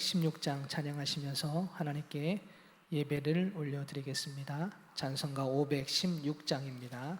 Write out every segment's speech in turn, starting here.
516장 찬양하시면서 하나님께 예배를 올려드리겠습니다. 찬송가 516장입니다.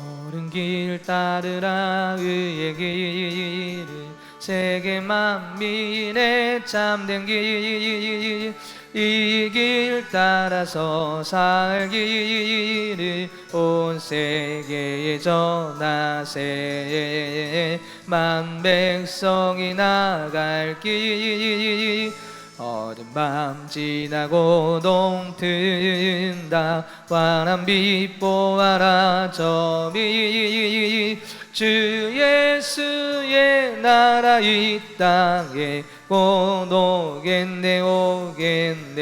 옳은 길 따르라 의의 길을 세계 만민의 참된 길 이 길 따라서 살기를 온 세계에 전하세 만 백성이 나갈 길 어두운 밤 지나고 동튼다 환한 빛 보아라 저 빛 주 예수의 나라 이 땅에 곧 오겠네 오겠네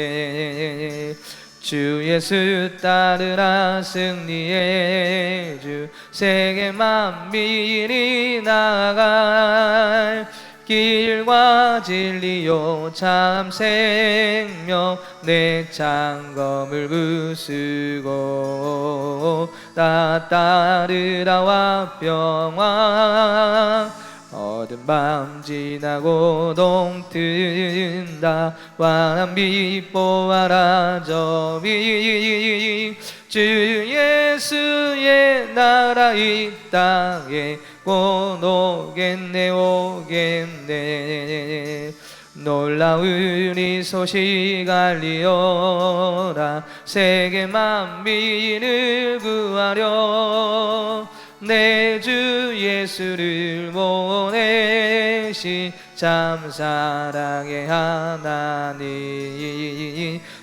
주 예수 따르라 승리의 주 세계 만민이 나아갈 길과 진리요 참 생명 내 창검을 부수고 나 따르라 화평왕 어두운 밤 지나고 동튼다 환한 빛 보아라 저 빛 주 예수의 나라 이 땅에 곧 오겠네 오겠네 놀라운 이 소식 알리어라 세계 만민을 구하려 내 주 예수를 보내신 참 사랑의 하나님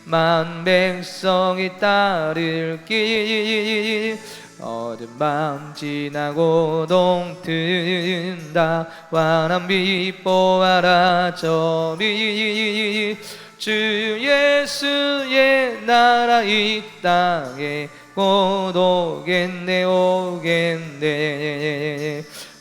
만 백성이 따를 길 어두운 밤 지나고 동튼다 환한 빛 보아라 저 빛 주 예수의 나라 이 땅에 곧 오겠네 오겠네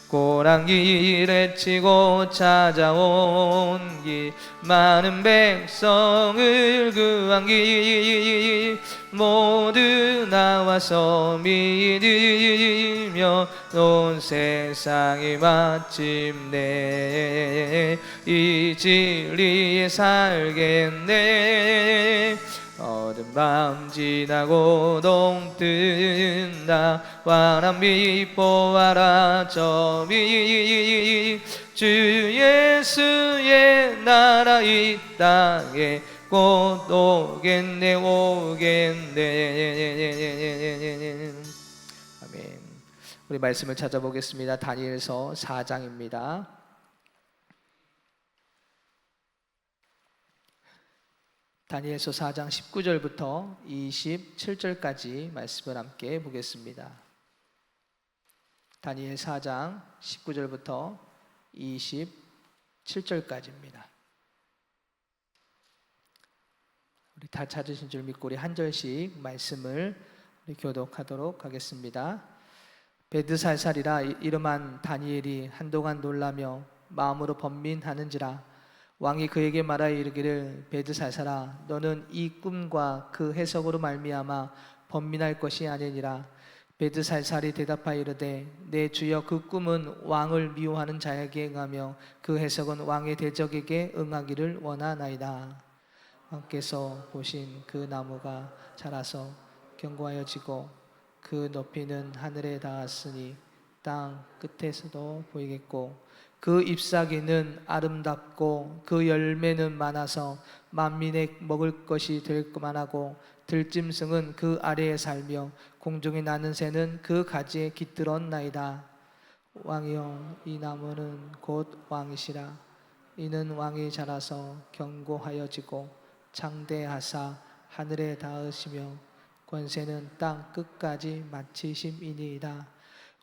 고랑길에 치고 찾아온 길 많은 백성을 구한 길 모두 나와서 믿으며 온 세상이 마침내 이 진리에 살겠네 어두운 밤 지나고 동튼다 환한 빛 보아라 저 빛 주 예수의 나라 이 땅에 곧 오겠네 오겠네 아멘. 우리 말씀을 찾아보겠습니다. 다니엘서 4장입니다. 다니엘서 4장 19절부터 27절까지 말씀을 함께 보겠습니다. 다니엘 4장 19절부터 27절까지입니다. 우리 다 찾으신 줄 믿고 우리 한 절씩 말씀을 우리 교독하도록 하겠습니다. 베드살살이라 이름한 다니엘이 한동안 놀라며 마음으로 번민하는지라 왕이 그에게 말하여 이르기를 베드살살아 너는 이 꿈과 그 해석으로 말미암아 번민할 것이 아니니라. 베드살살이 대답하여 이르되 내 주여 그 꿈은 왕을 미워하는 자에게 응하며 그 해석은 왕의 대적에게 응하기를 원하나이다. 왕께서 보신 그 나무가 자라서 견고하여지고 그 높이는 하늘에 닿았으니 땅 끝에서도 보이겠고 그 잎사귀는 아름답고 그 열매는 많아서 만민의 먹을 것이 될 만하고 들짐승은 그 아래에 살며 공중에 나는 새는 그 가지에 깃들었나이다. 왕이여 이 나무는 곧 왕이시라. 이는 왕이 자라서 견고하여지고 창대하사 하늘에 닿으시며 권세는 땅 끝까지 마치심이니이다.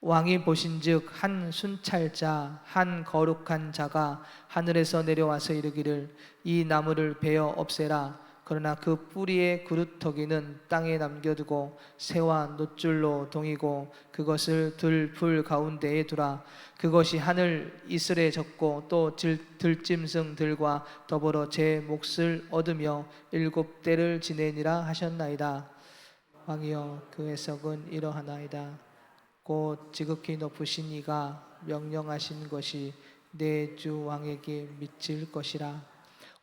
왕이 보신즉 한 순찰자 한 거룩한 자가 하늘에서 내려와서 이르기를 이 나무를 베어 없애라. 그러나 그 뿌리의 그루터기는 땅에 남겨두고 새와 노줄로 동이고 그것을 들풀 가운데에 두라. 그것이 하늘 이슬에 젖고 또 들짐승들과 더불어 제 몫을 얻으며 7대를 지내니라 하셨나이다. 왕이여, 그 해석은 이러하나이다. 곧 지극히 높으신 이가 명령하신 것이 내 주 왕에게 미칠 것이라.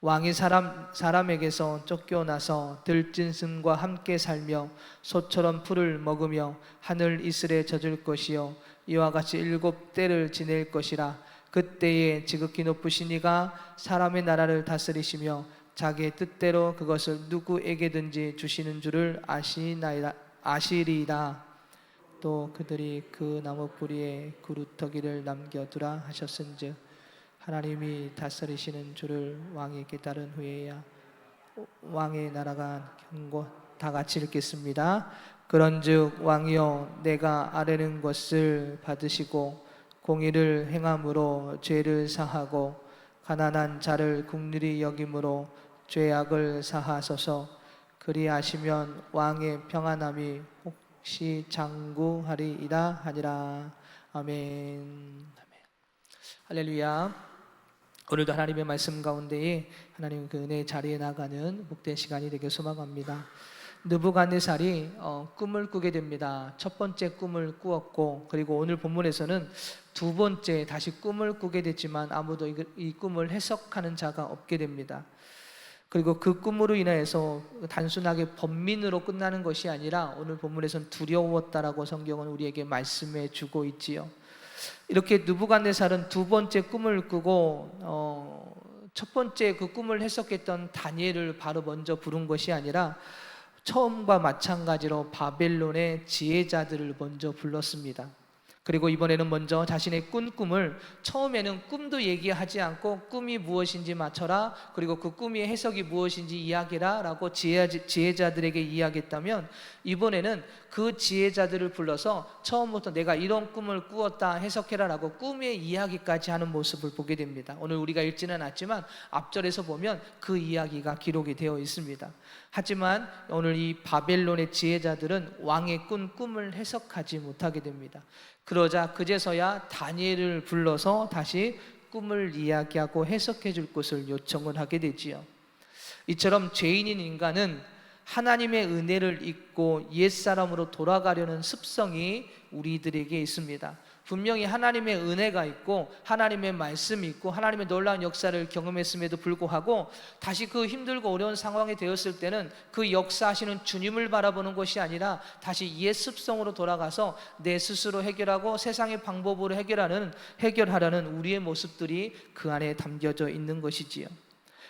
왕이 사람에게서 쫓겨나서 들짐승과 함께 살며 소처럼 풀을 먹으며 하늘 이슬에 젖을 것이요 이와 같이 7대를 지낼 것이라. 그때에 지극히 높으신 이가 사람의 나라를 다스리시며 자기의 뜻대로 그것을 누구에게든지 주시는 줄을 아시리이다. 또 그들이 그 나무 뿌리에 그루터기를 남겨두라 하셨은즉 하나님이 다스리시는 줄을 왕이 깨달은 후에야 왕의 나라가 경고. 다 같이 읽겠습니다. 그런즉 왕이여, 내가 아뢰는 것을 받으시고 공의를 행함으로 죄를 사하고 가난한 자를 긍휼히 여김으로 죄악을 사하소서. 그리하시면 왕의 평안함이 혹시 장구하리이다 하니라. 아멘. 할렐루야. 오늘도 하나님의 말씀 가운데에 하나님 그 은혜의 자리에 나가는 복된 시간이 되길 소망합니다. 느부갓네살이 꿈을 꾸게 됩니다. 첫 번째 꿈을 꾸었고, 그리고 오늘 본문에서는 두 번째 다시 꿈을 꾸게 됐지만 아무도 이 꿈을 해석하는 자가 없게 됩니다. 그리고 그 꿈으로 인하여서 단순하게 번민으로 끝나는 것이 아니라 오늘 본문에서는 두려웠다라고 성경은 우리에게 말씀해 주고 있지요. 이렇게 느부갓네살은 두 번째 꿈을 꾸고 첫 번째 그 꿈을 해석했던 다니엘을 바로 먼저 부른 것이 아니라 처음과 마찬가지로 바벨론의 지혜자들을 먼저 불렀습니다. 그리고 이번에는 먼저 자신의 꾼 꿈을, 처음에는 꿈도 얘기하지 않고 꿈이 무엇인지 맞춰라, 그리고 그 꿈의 해석이 무엇인지 이야기라 라고 지혜자들에게 이야기했다면, 이번에는 그 지혜자들을 불러서 처음부터 내가 이런 꿈을 꾸었다 해석해라 라고 꿈의 이야기까지 하는 모습을 보게 됩니다. 오늘 우리가 읽지는 않지만 앞절에서 보면 그 이야기가 기록이 되어 있습니다. 하지만 오늘 이 바벨론의 지혜자들은 왕의 꾼 꿈을 해석하지 못하게 됩니다. 그러자 그제서야 다니엘을 불러서 다시 꿈을 이야기하고 해석해 줄 것을 요청을 하게 되지요. 이처럼 죄인인 인간은 하나님의 은혜를 잊고 옛사람으로 돌아가려는 습성이 우리들에게 있습니다. 분명히 하나님의 은혜가 있고 하나님의 말씀이 있고 하나님의 놀라운 역사를 경험했음에도 불구하고 다시 그 힘들고 어려운 상황이 되었을 때는 그 역사하시는 주님을 바라보는 것이 아니라 다시 옛 습성으로 돌아가서 내 스스로 해결하고 세상의 방법으로 해결하려는 우리의 모습들이 그 안에 담겨져 있는 것이지요.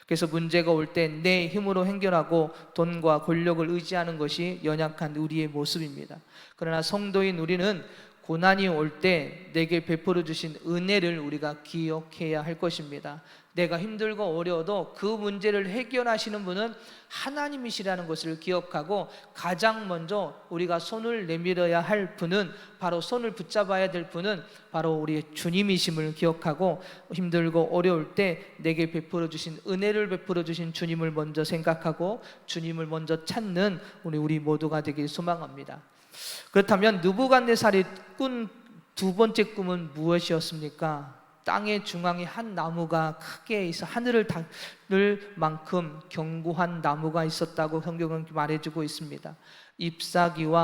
그래서 문제가 올 때 내 힘으로 해결하고 돈과 권력을 의지하는 것이 연약한 우리의 모습입니다. 그러나 성도인 우리는 고난이 올 때 내게 베풀어 주신 은혜를 우리가 기억해야 할 것입니다. 내가 힘들고 어려워도 그 문제를 해결하시는 분은 하나님이시라는 것을 기억하고, 가장 먼저 우리가 손을 내밀어야 할 분은, 바로 손을 붙잡아야 될 분은 바로 우리의 주님이심을 기억하고, 힘들고 어려울 때 내게 베풀어 주신 은혜를 베풀어 주신 주님을 먼저 생각하고 주님을 먼저 찾는 우리 모두가 되길 소망합니다. 그렇다면 느부갓네살이 꾼 두 번째 꿈은 무엇이었습니까? 땅의 중앙에 한 나무가 크게 있어 하늘을 닿을 만큼 견고한 나무가 있었다고 성경은 말해주고 있습니다. 잎사귀도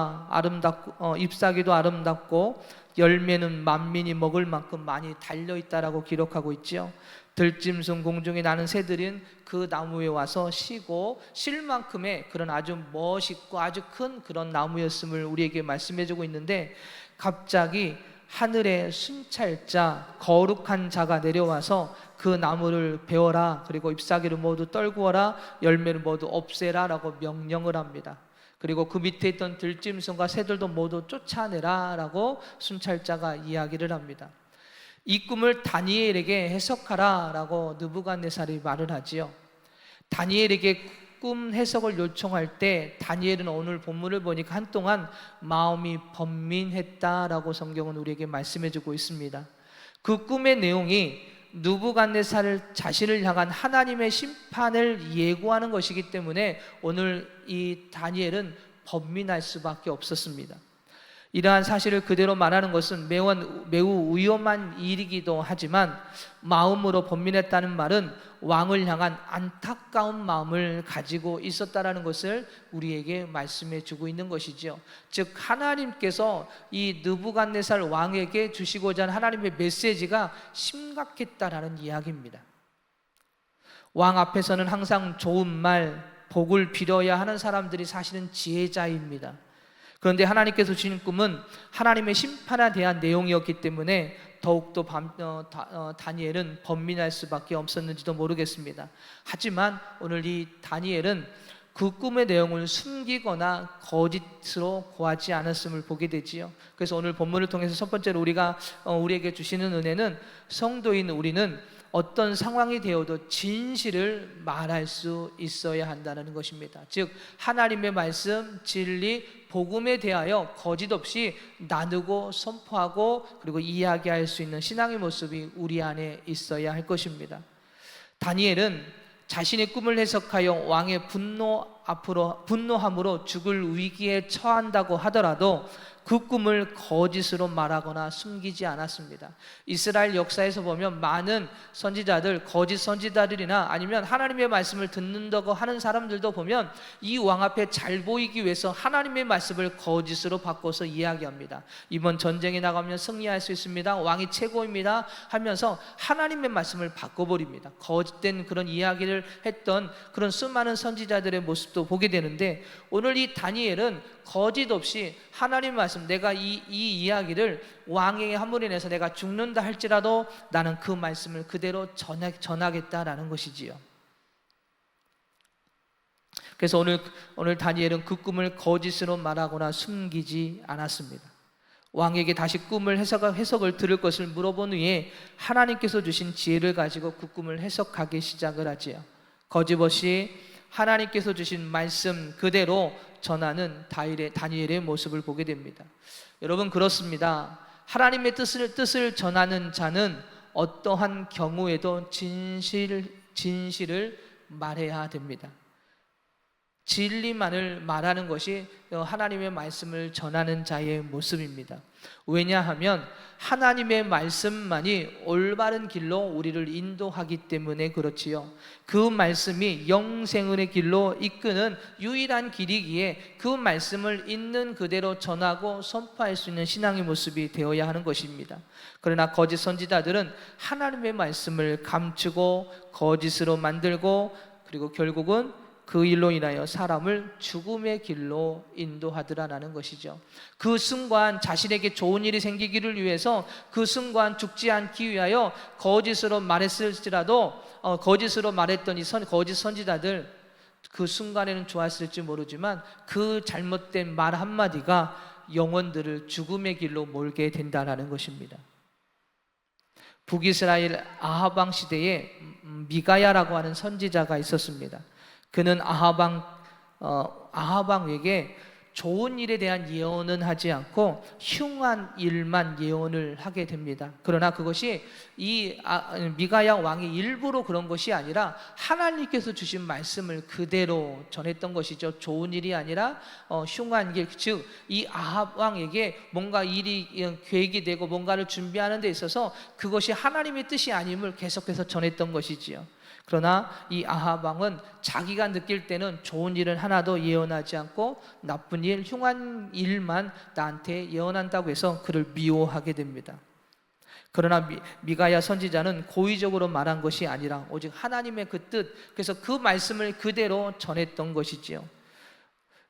아름답고 열매는 만민이 먹을 만큼 많이 달려있다라고 기록하고 있죠. 들짐승, 공중에 나는 새들은 그 나무에 와서 쉬고 쉴 만큼의 그런 아주 멋있고 아주 큰 그런 나무였음을 우리에게 말씀해주고 있는데, 갑자기 하늘의 순찰자, 거룩한 자가 내려와서 그 나무를 베어라, 그리고 잎사귀를 모두 떨구어라, 열매를 모두 없애라 라고 명령을 합니다. 그리고 그 밑에 있던 들짐승과 새들도 모두 쫓아내라 라고 순찰자가 이야기를 합니다. 이 꿈을 다니엘에게 해석하라 라고 느부갓네살이 말을 하지요. 다니엘에게 꿈 해석을 요청할 때 다니엘은 오늘 본문을 보니까 한동안 마음이 번민했다라고 성경은 우리에게 말씀해주고 있습니다. 그 꿈의 내용이 느부갓네살 자신을 향한 하나님의 심판을 예고하는 것이기 때문에 오늘 이 다니엘은 번민할 수밖에 없었습니다. 이러한 사실을 그대로 말하는 것은 매우 위험한 일이기도 하지만 마음으로 번민했다는 말은 왕을 향한 안타까운 마음을 가지고 있었다라는 것을 우리에게 말씀해 주고 있는 것이죠. 즉 하나님께서 이 느부갓네살 왕에게 주시고자 하는 하나님의 메시지가 심각했다라는 이야기입니다. 왕 앞에서는 항상 좋은 말, 복을 빌어야 하는 사람들이 사실은 지혜자입니다. 그런데 하나님께서 주신 꿈은 하나님의 심판에 대한 내용이었기 때문에 더욱더 다니엘은 번민할 수밖에 없었는지도 모르겠습니다. 하지만 오늘 이 다니엘은 그 꿈의 내용을 숨기거나 거짓으로 고하지 않았음을 보게 되지요. 그래서 오늘 본문을 통해서 첫 번째로 우리에게 주시는 은혜는 성도인 우리는 어떤 상황이 되어도 진실을 말할 수 있어야 한다는 것입니다. 즉 하나님의 말씀, 진리, 복음에 대하여 거짓 없이 나누고 선포하고 그리고 이야기할 수 있는 신앙의 모습이 우리 안에 있어야 할 것입니다. 다니엘은 자신의 꿈을 해석하여 왕의 분노함으로 죽을 위기에 처한다고 하더라도 그 꿈을 거짓으로 말하거나 숨기지 않았습니다. 이스라엘 역사에서 보면 많은 선지자들, 거짓 선지자들이나 아니면 하나님의 말씀을 듣는다고 하는 사람들도 보면 이 왕 앞에 잘 보이기 위해서 하나님의 말씀을 거짓으로 바꿔서 이야기합니다. 이번 전쟁에 나가면 승리할 수 있습니다. 왕이 최고입니다. 하면서 하나님의 말씀을 바꿔버립니다. 거짓된 그런 이야기를 했던 그런 수많은 선지자들의 모습도 보게 되는데 오늘 이 다니엘은 거짓 없이 하나님의 말씀, 내가 이 이야기를 왕에게 함으로 인해서 내가 죽는다 할지라도 나는 그 말씀을 그대로 전하겠다라는 것이지요. 그래서 오늘 다니엘은 그 꿈을 거짓으로 말하거나 숨기지 않았습니다. 왕에게 다시 꿈을 해석을 들을 것을 물어본 후에 하나님께서 주신 지혜를 가지고 그 꿈을 해석하기 시작을 하지요. 거짓 없이 하나님께서 주신 말씀 그대로 전하는 다니엘의 모습을 보게 됩니다. 여러분 그렇습니다. 하나님의 뜻을 전하는 자는 어떠한 경우에도 진실을 말해야 됩니다. 진리만을 말하는 것이 하나님의 말씀을 전하는 자의 모습입니다. 왜냐하면 하나님의 말씀만이 올바른 길로 우리를 인도하기 때문에 그렇지요. 그 말씀이 영생의 길로 이끄는 유일한 길이기에 그 말씀을 있는 그대로 전하고 선포할 수 있는 신앙의 모습이 되어야 하는 것입니다. 그러나 거짓 선지자들은 하나님의 말씀을 감추고 거짓으로 만들고 그리고 결국은 그 일로 인하여 사람을 죽음의 길로 인도하더라라는 것이죠. 그 순간 자신에게 좋은 일이 생기기를 위해서 그 순간 죽지 않기 위하여 거짓으로 말했을지라도 거짓으로 말했던 이 거짓 선지자들 그 순간에는 좋았을지 모르지만 그 잘못된 말 한마디가 영혼들을 죽음의 길로 몰게 된다라는 것입니다. 북이스라엘 아합 왕 시대에 미가야라고 하는 선지자가 있었습니다. 그는 아합 왕에게 좋은 일에 대한 예언은 하지 않고 흉한 일만 예언을 하게 됩니다. 그러나 그것이 이 미가야 왕이 일부러 그런 것이 아니라 하나님께서 주신 말씀을 그대로 전했던 것이죠. 좋은 일이 아니라 흉한 길, 즉 이 아합 왕에게 뭔가 일이 계획이 되고 뭔가를 준비하는 데 있어서 그것이 하나님의 뜻이 아님을 계속해서 전했던 것이지요. 그러나 이 아합 왕은 자기가 느낄 때는 좋은 일은 하나도 예언하지 않고 나쁜 일, 흉한 일만 나한테 예언한다고 해서 그를 미워하게 됩니다. 그러나 미가야 선지자는 고의적으로 말한 것이 아니라 오직 하나님의 그 뜻, 그래서 그 말씀을 그대로 전했던 것이지요.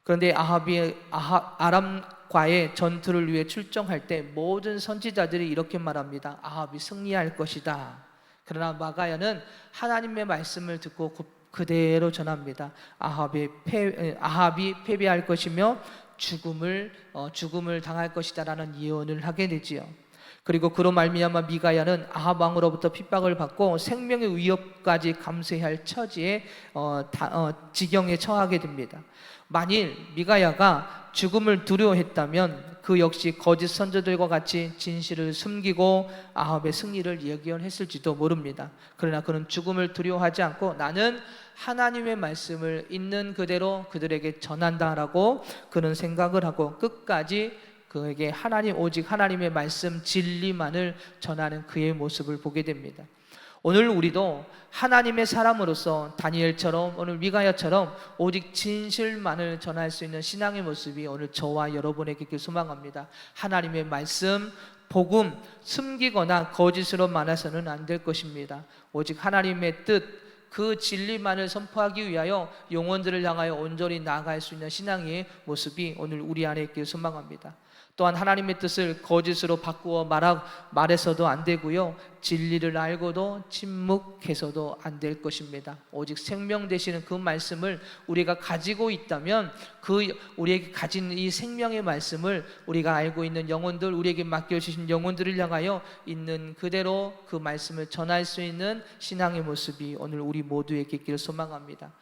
그런데 아합이 아람과의 전투를 위해 출정할 때 모든 선지자들이 이렇게 말합니다. 아합이 승리할 것이다. 그러나 미가야는 하나님의 말씀을 듣고 그대로 전합니다. 아합이 패배할 것이며 죽음을 당할 것이다라는 예언을 하게 되지요. 그리고 그로 말미암아 미가야는 아합 왕으로부터 핍박을 받고 생명의 위협까지 감수해야 할 처지에 지경에 처하게 됩니다. 만일 미가야가 죽음을 두려워했다면 그 역시 거짓 선조들과 같이 진실을 숨기고 아합의 승리를 예견했을지도 모릅니다. 그러나 그는 죽음을 두려워하지 않고 나는 하나님의 말씀을 있는 그대로 그들에게 전한다라고 그는 생각을 하고 끝까지 그에게 오직 하나님의 말씀 진리만을 전하는 그의 모습을 보게 됩니다. 오늘 우리도 하나님의 사람으로서 다니엘처럼 오늘 미가야처럼 오직 진실만을 전할 수 있는 신앙의 모습이 오늘 저와 여러분에게 있길 소망합니다. 하나님의 말씀, 복음 숨기거나 거짓으로 말해서는 안 될 것입니다. 오직 하나님의 뜻, 그 진리만을 선포하기 위하여 영혼들을 향하여 온전히 나아갈 수 있는 신앙의 모습이 오늘 우리 안에 있길 소망합니다. 또한 하나님의 뜻을 거짓으로 바꾸어 말해서도 안 되고요, 진리를 알고도 침묵해서도 안 될 것입니다. 오직 생명 되시는 그 말씀을 우리가 가지고 있다면 우리에게 가진 이 생명의 말씀을 우리가 알고 있는 영혼들, 우리에게 맡겨주신 영혼들을 향하여 있는 그대로 그 말씀을 전할 수 있는 신앙의 모습이 오늘 우리 모두에게 있기를 소망합니다.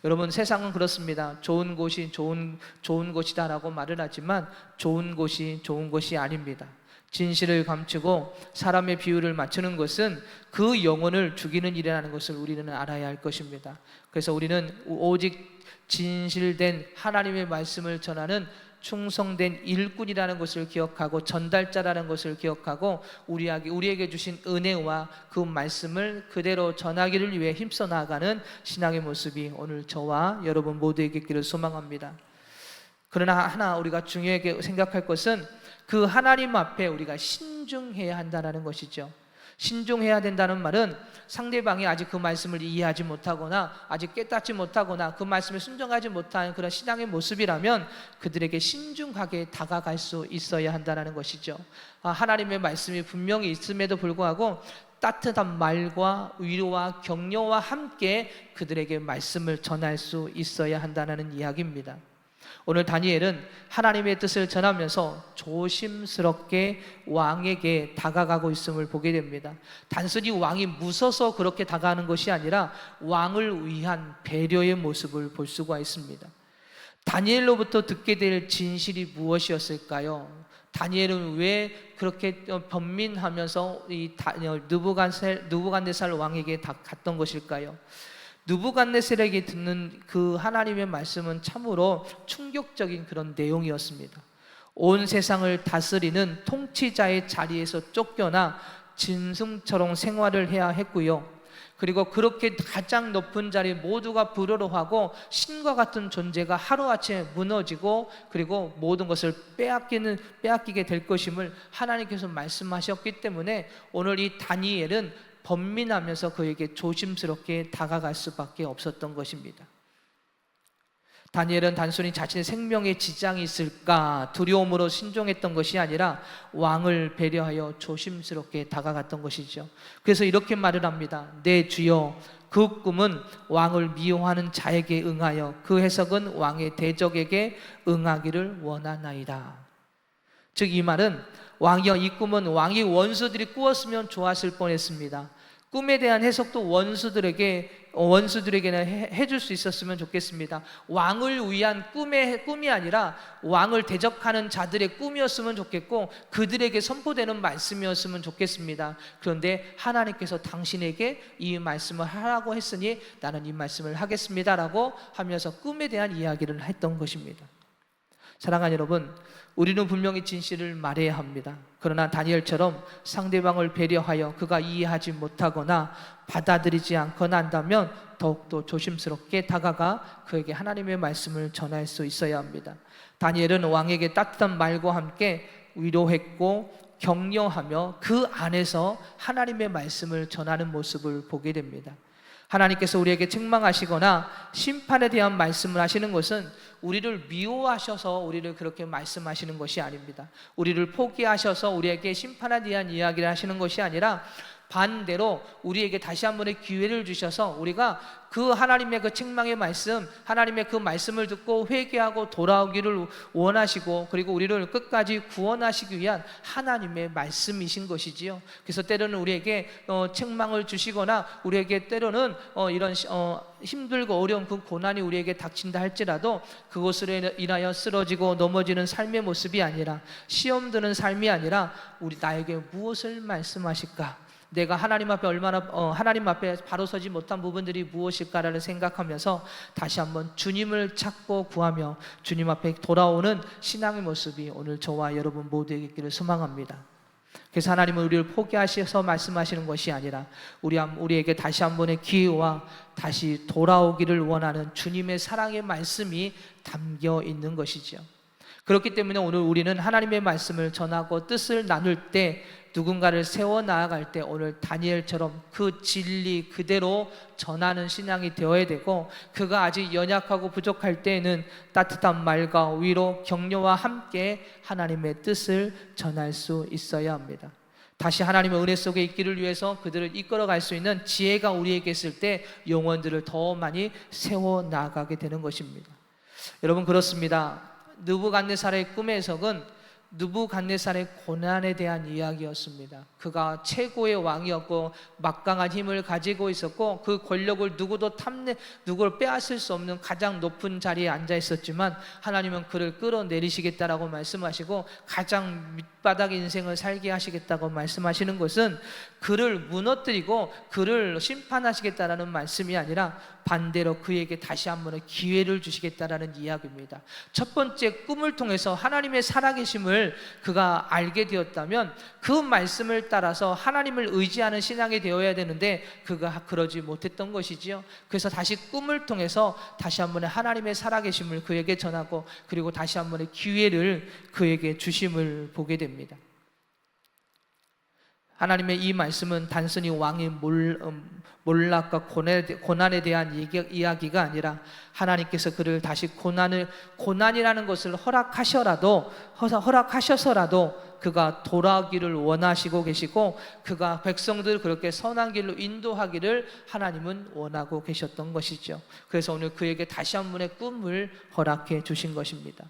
여러분, 세상은 그렇습니다. 좋은 곳이 좋은 곳이다라고 말을 하지만 좋은 곳이 좋은 곳이 아닙니다. 진실을 감추고 사람의 비유를 맞추는 것은 그 영혼을 죽이는 일이라는 것을 우리는 알아야 할 것입니다. 그래서 우리는 오직 진실된 하나님의 말씀을 전하는 충성된 일꾼이라는 것을 기억하고 전달자라는 것을 기억하고 우리에게 주신 은혜와 그 말씀을 그대로 전하기를 위해 힘써 나아가는 신앙의 모습이 오늘 저와 여러분 모두에게 있기를 소망합니다. 그러나 하나 우리가 중요하게 생각할 것은 그 하나님 앞에 우리가 신중해야 한다는 것이죠. 신중해야 된다는 말은 상대방이 아직 그 말씀을 이해하지 못하거나 아직 깨닫지 못하거나 그 말씀에 순종하지 못한 그런 신앙의 모습이라면 그들에게 신중하게 다가갈 수 있어야 한다는 것이죠. 하나님의 말씀이 분명히 있음에도 불구하고 따뜻한 말과 위로와 격려와 함께 그들에게 말씀을 전할 수 있어야 한다는 이야기입니다. 오늘 다니엘은 하나님의 뜻을 전하면서 조심스럽게 왕에게 다가가고 있음을 보게 됩니다. 단순히 왕이 무서워서 그렇게 다가가는 것이 아니라 왕을 위한 배려의 모습을 볼 수가 있습니다. 다니엘로부터 듣게 될 진실이 무엇이었을까요? 다니엘은 왜 그렇게 번민하면서 이 느부갓네살 왕에게 갔던 것일까요? 느부갓네살에게 듣는 그 하나님의 말씀은 참으로 충격적인 그런 내용이었습니다. 온 세상을 다스리는 통치자의 자리에서 쫓겨나 짐승처럼 생활을 해야 했고요. 그리고 그렇게 가장 높은 자리 모두가 부러워하고 신과 같은 존재가 하루아침에 무너지고 그리고 모든 것을 빼앗기게 될 것임을 하나님께서 말씀하셨기 때문에 오늘 이 다니엘은 번민하면서 그에게 조심스럽게 다가갈 수밖에 없었던 것입니다. 다니엘은 단순히 자신의 생명에 지장이 있을까 두려움으로 신종했던 것이 아니라 왕을 배려하여 조심스럽게 다가갔던 것이죠. 그래서 이렇게 말을 합니다. 내 주여, 그 꿈은 왕을 미워하는 자에게 응하여 그 해석은 왕의 대적에게 응하기를 원하나이다. 즉 이 말은 왕이여, 이 꿈은 왕이 원수들이 꾸었으면 좋았을 뻔했습니다. 꿈에 대한 해석도 원수들에게는 해줄 수 있었으면 좋겠습니다. 왕을 위한 꿈이 아니라 왕을 대적하는 자들의 꿈이었으면 좋겠고 그들에게 선포되는 말씀이었으면 좋겠습니다. 그런데 하나님께서 당신에게 이 말씀을 하라고 했으니 나는 이 말씀을 하겠습니다라고 하면서 꿈에 대한 이야기를 했던 것입니다. 사랑하는 여러분, 우리는 분명히 진실을 말해야 합니다. 그러나 다니엘처럼 상대방을 배려하여 그가 이해하지 못하거나 받아들이지 않거나 한다면 더욱더 조심스럽게 다가가 그에게 하나님의 말씀을 전할 수 있어야 합니다. 다니엘은 왕에게 따뜻한 말과 함께 위로했고 격려하며 그 안에서 하나님의 말씀을 전하는 모습을 보게 됩니다. 하나님께서 우리에게 책망하시거나 심판에 대한 말씀을 하시는 것은 우리를 미워하셔서 우리를 그렇게 말씀하시는 것이 아닙니다. 우리를 포기하셔서 우리에게 심판에 대한 이야기를 하시는 것이 아니라 반대로 우리에게 다시 한 번의 기회를 주셔서 우리가 그 하나님의 그 책망의 말씀, 하나님의 그 말씀을 듣고 회개하고 돌아오기를 원하시고, 그리고 우리를 끝까지 구원하시기 위한 하나님의 말씀이신 것이지요. 그래서 때로는 우리에게 책망을 주시거나 우리에게 때로는 이런 힘들고 어려운 그 고난이 우리에게 닥친다 할지라도 그것으로 인하여 쓰러지고 넘어지는 삶의 모습이 아니라, 시험 드는 삶이 아니라 우리 나에게 무엇을 말씀하실까? 내가 하나님 앞에 하나님 앞에 바로 서지 못한 부분들이 무엇일까를 생각하면서 다시 한번 주님을 찾고 구하며 주님 앞에 돌아오는 신앙의 모습이 오늘 저와 여러분 모두에게 있기를 소망합니다. 그래서 하나님은 우리를 포기하셔서 말씀하시는 것이 아니라 우리에게 다시 한 번의 기회와 다시 돌아오기를 원하는 주님의 사랑의 말씀이 담겨 있는 것이죠. 그렇기 때문에 오늘 우리는 하나님의 말씀을 전하고 뜻을 나눌 때, 누군가를 세워 나아갈 때 오늘 다니엘처럼 그 진리 그대로 전하는 신앙이 되어야 되고, 그가 아직 연약하고 부족할 때에는 따뜻한 말과 위로, 격려와 함께 하나님의 뜻을 전할 수 있어야 합니다. 다시 하나님의 은혜 속에 있기를 위해서 그들을 이끌어갈 수 있는 지혜가 우리에게 있을 때 영혼들을 더 많이 세워 나가게 되는 것입니다. 여러분, 그렇습니다. 느부갓네살의 꿈의 해석은 느부갓네살의 고난에 대한 이야기였습니다. 그가 최고의 왕이었고 막강한 힘을 가지고 있었고 그 권력을 누구를 빼앗을 수 없는 가장 높은 자리에 앉아 있었지만, 하나님은 그를 끌어내리시겠다라고 말씀하시고 가장 밑바닥 인생을 살게 하시겠다고 말씀하시는 것은 그를 무너뜨리고 그를 심판하시겠다라는 말씀이 아니라 반대로 그에게 다시 한 번의 기회를 주시겠다라는 이야기입니다. 첫 번째 꿈을 통해서 하나님의 살아계심을 그가 알게 되었다면 그 말씀을 따라서 하나님을 의지하는 신앙이 되어야 되는데 그가 그러지 못했던 것이지요. 그래서 다시 꿈을 통해서 다시 한 번의 하나님의 살아계심을 그에게 전하고, 그리고 다시 한 번의 기회를 그에게 주심을 보게 됩니다. 하나님의 이 말씀은 단순히 왕의 몰락과 고난에 대한 이야기가 아니라, 하나님께서 그를 다시 고난이라는 것을 허락하셔서라도 그가 돌아오기를 원하시고 계시고, 그가 백성들을 그렇게 선한 길로 인도하기를 하나님은 원하고 계셨던 것이죠. 그래서 오늘 그에게 다시 한 번의 꿈을 허락해 주신 것입니다.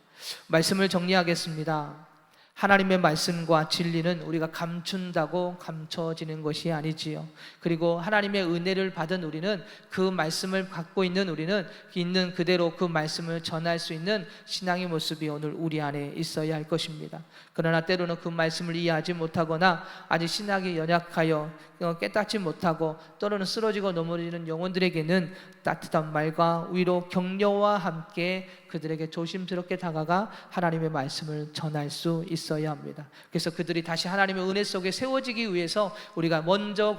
말씀을 정리하겠습니다. 하나님의 말씀과 진리는 우리가 감춘다고 감춰지는 것이 아니지요. 그리고 하나님의 은혜를 받은 우리는, 그 말씀을 갖고 있는 우리는 있는 그대로 그 말씀을 전할 수 있는 신앙의 모습이 오늘 우리 안에 있어야 할 것입니다. 그러나 때로는 그 말씀을 이해하지 못하거나 아직 신학이 연약하여 깨닫지 못하고 때로는 쓰러지고 넘어지는 영혼들에게는 따뜻한 말과 위로, 격려와 함께 그들에게 조심스럽게 다가가 하나님의 말씀을 전할 수 있어야 합니다. 그래서 그들이 다시 하나님의 은혜 속에 세워지기 위해서 우리가 먼저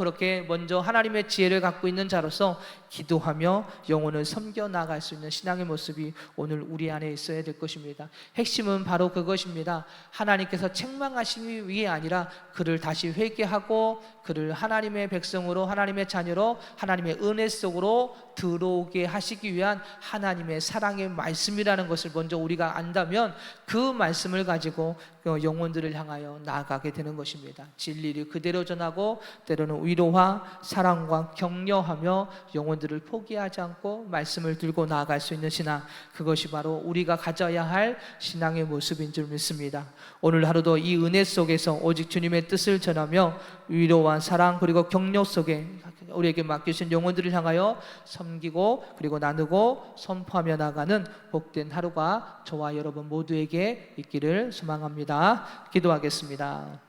하나님의 지혜를 갖고 있는 자로서 기도하며 영혼을 섬겨 나갈 수 있는 신앙의 모습이 오늘 우리 안에 있어야 될 것입니다. 핵심은 바로 그것입니다. 하나님께서 책망하시기 위해 아니라 그를 다시 회개하고 그를 하나님의 백성으로, 하나님의 자녀로, 하나님의 은혜 속으로 들어오게 하시기 위한 하나님의 사랑의 말씀이라는 것을 먼저 우리가 안다면 그 말씀을 가지고 영혼들을 향하여 나아가게 되는 것입니다. 진리를 그대로 전하고 때로는 위로와 사랑과 격려하며 영혼들을 포기하지 않고 말씀을 들고 나아갈 수 있는 신앙, 그것이 바로 우리가 가져야 할 신앙의 모습인 줄 믿습니다. 오늘 하루도 이 은혜 속에서 오직 주님의 뜻을 전하며 위로와 사랑 그리고 격려 속에 우리에게 맡기신 영혼들을 향하여 섬기고 그리고 나누고 선포하며 나가는 복된 하루가 저와 여러분 모두에게 있기를 소망합니다. 기도하겠습니다.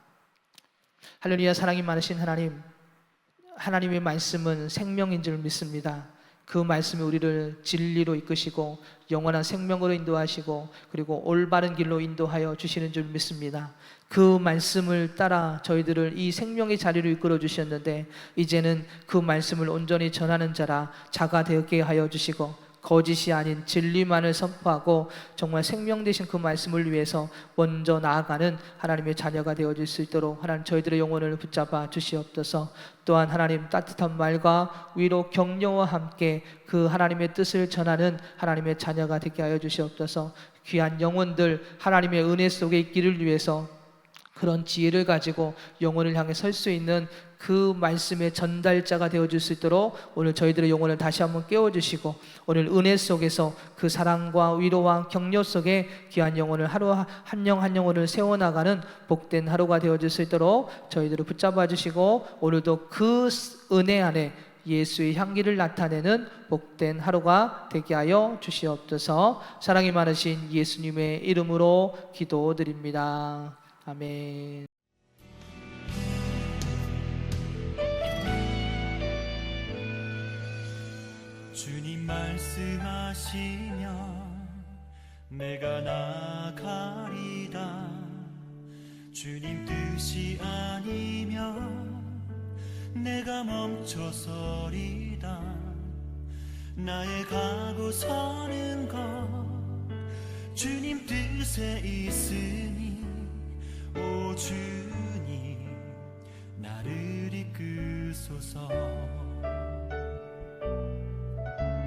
할렐루야. 사랑이 많으신 하나님, 하나님의 말씀은 생명인 줄 믿습니다. 그 말씀이 우리를 진리로 이끄시고 영원한 생명으로 인도하시고 그리고 올바른 길로 인도하여 주시는 줄 믿습니다. 그 말씀을 따라 저희들을 이 생명의 자리로 이끌어 주셨는데 이제는 그 말씀을 온전히 전하는 자가 되게 하여 주시고 거짓이 아닌 진리만을 선포하고 정말 생명 되신 그 말씀을 위해서 먼저 나아가는 하나님의 자녀가 되어질 수 있도록 하나님 저희들의 영혼을 붙잡아 주시옵소서. 또한 하나님 따뜻한 말과 위로 격려와 함께 그 하나님의 뜻을 전하는 하나님의 자녀가 되게 하여 주시옵소서. 귀한 영혼들 하나님의 은혜 속에 있기를 위해서 그런 지혜를 가지고 영혼을 향해 설 수 있는 그 말씀의 전달자가 되어줄 수 있도록 오늘 저희들의 영혼을 다시 한번 깨워주시고 오늘 은혜 속에서 그 사랑과 위로와 격려 속에 귀한 영혼을 하루 한 영 한 영혼을 세워나가는 복된 하루가 되어줄 수 있도록 저희들을 붙잡아 주시고 오늘도 그 은혜 안에 예수의 향기를 나타내는 복된 하루가 되게 하여 주시옵소서. 사랑이 많으신 예수님의 이름으로 기도드립니다. 아멘. 주님 말씀하시면 내가 나가리다. 주님 뜻이 아니면 내가 멈춰서리다. 나의 가고 서는 것 주님 뜻에 있으니 오 주님 나를 이끄소서.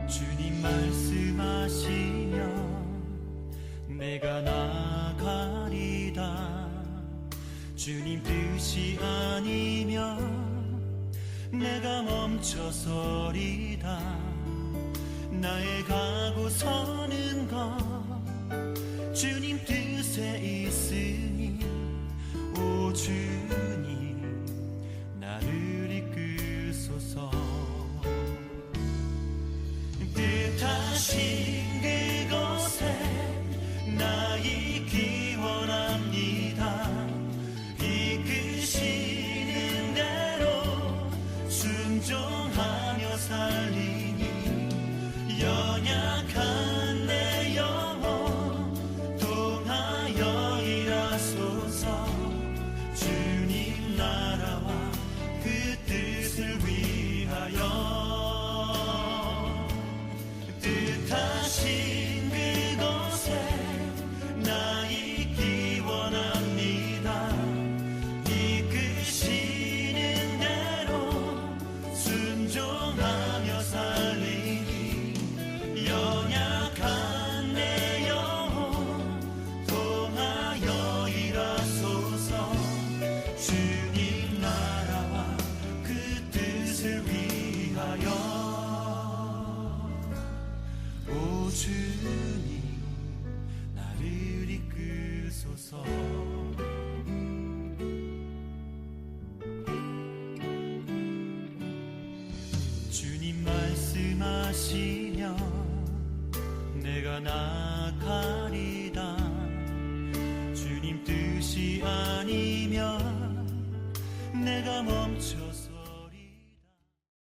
주님 말씀하시면 내가 나가리다. 주님 뜻이 아니면 내가 멈춰서리다. 나의 가고 서는 것 주님 뜻에 있으니 오 주님 나를 이끄소서. 뜻하신 그곳에 나 있기 원합니다. 이끄시는 대로 순종하며 살리니 연약한 내 영혼 통하여 일하소서. 주님 나라와 그 뜻을 위하여 뜻하신 그곳에 나 있기 원합니다. 이끄시는 대로 순종하며 살리니 연약한 내 영혼 통하여 일하소서. 주님 나라와 그 뜻을 위하여 오 주님 나를 이끄소서. 주님 말씀하시면 내가 나가리다. 주님 뜻이 아니면 내가 멈춰서